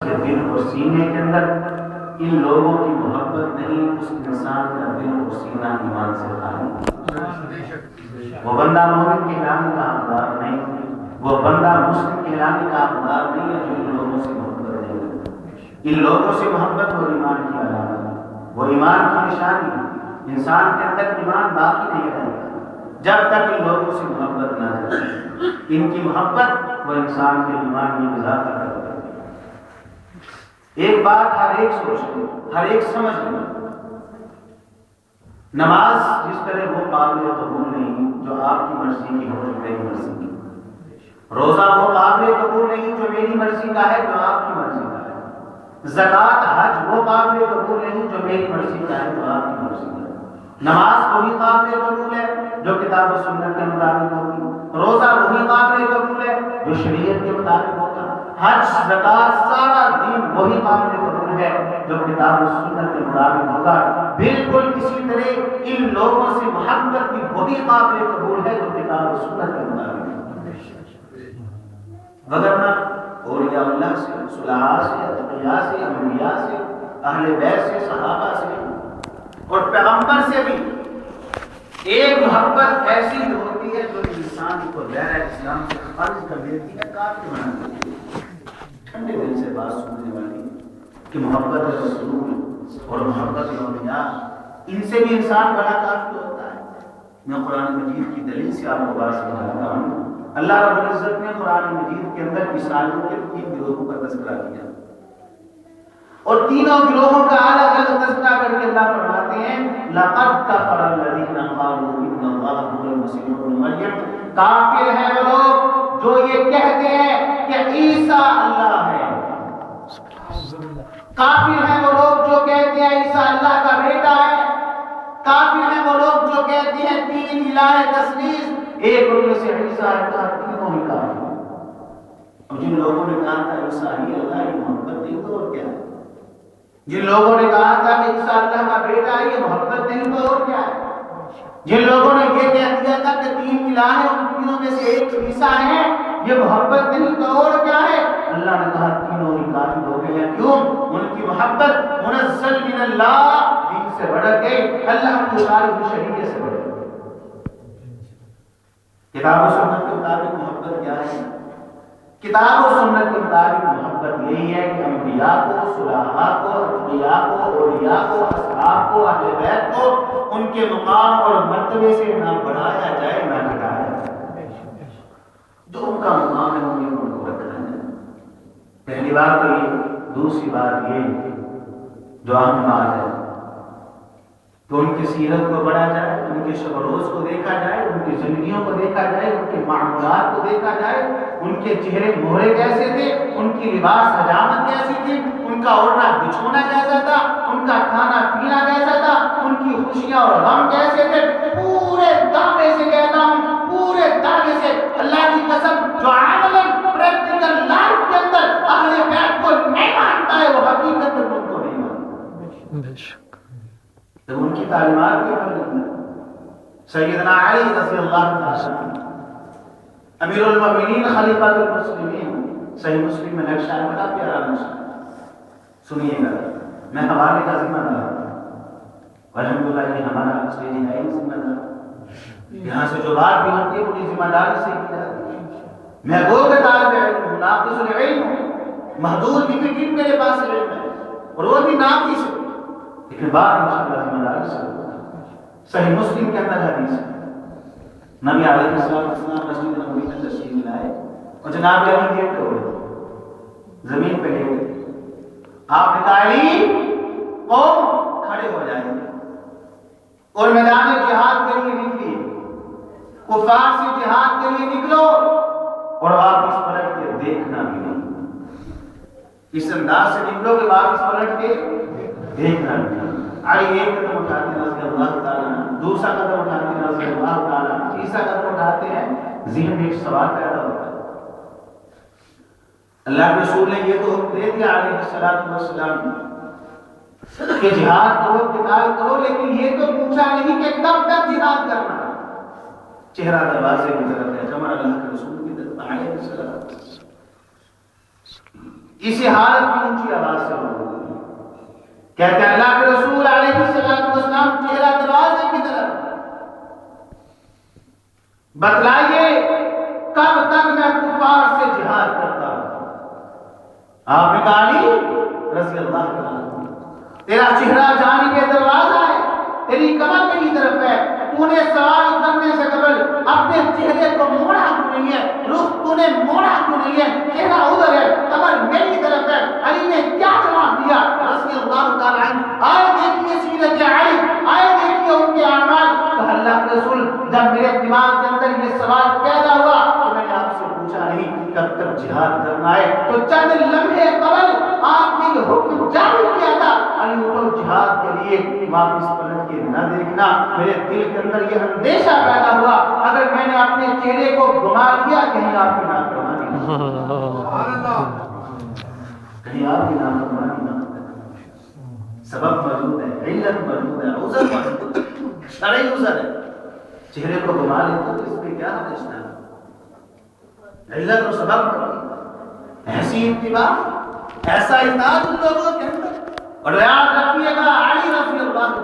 دل اور سینے کے اندر ان لوگوں کی محبت نہیں، اس انسان کا دل اور سینہ ایمان سے خالی۔ وہ بندہ مومن کہلانے کا حقدار نہیں، وہ بندہ مسلم کہلانے کا حقدار نہیں ہے جو ان لوگوں سے محبت نہیں کرتا۔ ان لوگوں سے محبت وہ ایمان کی علامت ہے، وہ ایمان کی نشانی ہے۔ انسان کے اندر ایمان باقی نہیں رہتا جب تک ان لوگوں سے محبت نہ کرے۔ ان کی محبت وہ انسان کے ایمان میں اضافہ کرتی ہے۔ ایک بات ہر ایک سوچ لے، ہر ایک سمجھ لے، نماز جس طرح وہ قابل قبول نہیں جو آپ کی مرضی کی ہو جو میری مرضی کی، روزہ وہ قابل قبول نہیں جو میری مرضی کا ہے جو آپ کی مرضی کا ہے، زکوٰۃ حج وہ قابل قبول نہیں جو میری مرضی کا ہے جو آپ کی مرضی کا ہے، نماز وہی قابل قبول ہے جو کتاب و سنت کے مطابق ہوگی، روزہ وہی قابل قبول ہے جو شریعت کے مطابق ہوگا، حج زکوٰۃ سارا دین وہی قابل قبول ہے جو کتاب و سنت کے مطابق ہوگا۔ بالکل اسی طرح ان لوگوں سے محبت بھی وہی قابل قبول ہے جو کتاب و سنت کے مطابق ہے۔ وگرنہ اولیاء اللہ سے، صلحاء سے، اتقیاء سے، انبیاء سے، اہل بیت سے، صحابہ سے اور پیغمبر سے بھی ایک محبت ایسی ہوتی ہے جو انسان کو غیر اسلام سے خارج کر دیتی ہے، کافر بنا دیتی ہے۔ ٹھنڈے دل سے بات سننے والی کہ محبت رسول اور محبت اولیاء، ان سے بھی انسان بڑا کافر ہوتا ہے۔ میں قرآن مجید کی دلیل سے آپ کو بات سمجھاتا ہوں۔ اللہ رب العزت نے قرآن مجید کے اندر عیسائیوں کے 3 گروہوں کا تذکرہ کیا اور تینوں گروہوں کا الگ الگ تذکرہ کر کے اللہ فرماتے ہیں لقد کفر الذین قالوا ان اللہ هو المسیح ابن مریم، کافر ہیں وہ لوگ جو یہ کہتے ہیں کہ عیسیٰ اللہ ہے، کافر ہیں وہ لوگ جو کہتے ہیں عیسیٰ اللہ کا بیٹا ہے، کافر ہیں وہ لوگ جو کہتے ہیں 3 الہ تثلیث، ایک ان میں سے عیسیٰ ہے، تینوں ہی کافر ہیں۔ اور جن لوگوں نے کہا تھا عیسیٰ ہی اللہ کی محبت نہیں تو اور کیا ہے، جن لوگوں نے کہا تھا کہ عیسیٰ اللہ کا بیٹا ہے یہ محبت نہیں تو اور کیا ہے، جن لوگوں نے یہ کہہ دیا تھا کہ 3 الہ ہیں ان تینوں میں سے ایک عیسیٰ ہے یہ محبت نہیں تو اور کیا ہے، اللہ نے کہا تینوں ہی کافر ہو گئے ہیں۔ کیوں؟ ان کی محبت منزل من اللہ دین سے بڑھ گئی، اللہ کی ساری شریعت سے بڑھ گئی۔ کتاب و سنت کے مطابق محبت کیا ہے؟ کتاب و سنت کے مطابق محبت یہی ہے کہ انبیاء کو، صلحاء کو، اتقیاء کو، اولیاء کو، اصحاب کو، اہل بیت کو ان کے مقام اور مرتبے سے نہ بڑھایا جائے نہ گھٹایا جائے، جو ان کا مقام ہے ان کو رکھا جائے۔ پہلی بات تو یہ، دوسری بات یہ جو اہم بات ہے کہ ان کی سیرت کو پڑھا جائے، ان کے شب و روز کو دیکھا جائے، ان کی زندگیوں کو دیکھا جائے، ان کے معمولات کو دیکھا جائے، ان کے چہرے مہرے کیسے تھے، ان کی لباس حجامت کیسی تھی، ان کا اوڑھنا بچھونا کیسا تھا، ان کا کھانا پینا کیسا تھا، ان کی خوشیاں اور غم کیسے تھے، پورے دعوے سے کہتا ہوں، پورے دعوے سے اللہ کی قسم جو عملاً پریکٹیکل لائف کے اندر اہل بیت کو نہیں مانتا ہے وہ حقیقت میں ان کو نہیں مانتا۔ تو ان کی تعلیمات کے پر سیدنا علی رضی اللہ عنہ امیر المؤمنین خلیفہ المسلمین، صحیح مسلم میں نقشہ ہے، بڑا پیارا نقشہ، سنیے گا، میں حوالے کا ذمہ دار ہوں، الحمدللہ یہ ہمارا اسٹیج ہے ذمہ دار، یہاں سے جو بات بھی ہوتی ہے پوری ذمہ داری سے کی جاتی ہے۔ میں گو کے طالب علم ہوں، ناقص العلم ہوں، محدود لمیٹڈ میرے پاس علم ہے اور وہ بھی ناقص ہے، لیکن بات انشاءاللہ ذمہ داری سے ہوگا۔ صحیح مسلم کے اندر حدیث ہے، نبی علیہ السلام مسجد نبوی میں تشریف لائے اور جناب علی لیٹ ہوئے، زمین پہ لیٹ گئے، آپ نے کہا علی قوم کھڑے ہو جائیں اور میدان جہاد کے لیے نکلیے، کفار سے جہاد کے لیے نکلو اور واپس پلٹ کے دیکھنا بھی نہیں، اس انداز سے نکلو کہ واپس پلٹ کے دیکھنا بھی نہیں۔ علی ایک قدم اٹھاتے ہیں رضی اللہ تعالیٰ عنہ، دوسرا قدم اٹھاتے ہیں رضی اللہ تعالیٰ عنہ، تیسرا قدم اٹھاتے ہیں، ذہن میں ایک سوال پیدا ہوتا ہے، اللہ کے رسول نے یہ تو حکم دے دیا علیہ السلام کہ جہاد کرو، قتال کرو، لیکن یہ تو پوچھا نہیں کہ کب تک جہاد کرنا ہے۔ چہرہ دروازے کی طرف ہے، کمر اللہ کے رسول کی طرف علیہ السلام، اسی حالت میں اونچی آواز سے بولو. کہتے ہیں اللہ کے رسول علیہ السلام چہرہ دروازے کی طرف. بتلائیے کب تک میں کفار سے جہاد کرتا ہوں؟ آپ نے کہا علی رضی اللہ عنہ تیرا چہرہ جانب دروازہ ہے، تیری کمر میری طرف ہے، تو نے سوال کرنے سے قبل اپنے چہرے کو موڑا کیوں نہیں ہے؟ رخ تو نے موڑا کیوں نہیں ہے؟ چہرہ ادھر ہے، کمر میری طرف ہے. علی نے کیا جواب دیا رضی اللہ تعالی عنہ؟ آئے دیکھیے سیرت علی، آئے دیکھیے ان کے اعمال. کہ اللہ کے رسول جب میرے دماغ کے اندر یہ سوال پیدا ہوا تو میں نے آپ سے پوچھا نہیں کب تک جہاد کرنا ہے، تو چند لمحے قبل آپ نے یہ حکم جاری کیا تھا علی اٹھو جہاد کے لیے، واپس پلٹ کے نہ دیکھنا. میرے دل کے اندر یہ اندیشہ پیدا ہوا اگر میں نے اپنے چہرے کو گما لیا کہیں آپ کی نافرمانی کہیں آپ کی نافرمانی نہ. سبب موجود ہے، علت موجود ہے، عذر موجود ہے، شرعی عذر ہے. چہرے کو گما لیتے تو اس پہ کیا رشتہ ہے؟ علت اور سبب موجود ہے. ایسی اتباع، ایسا اطاعت ان لوگوں کے اندر. اور یاد رکھیے گا علی رضی اللہ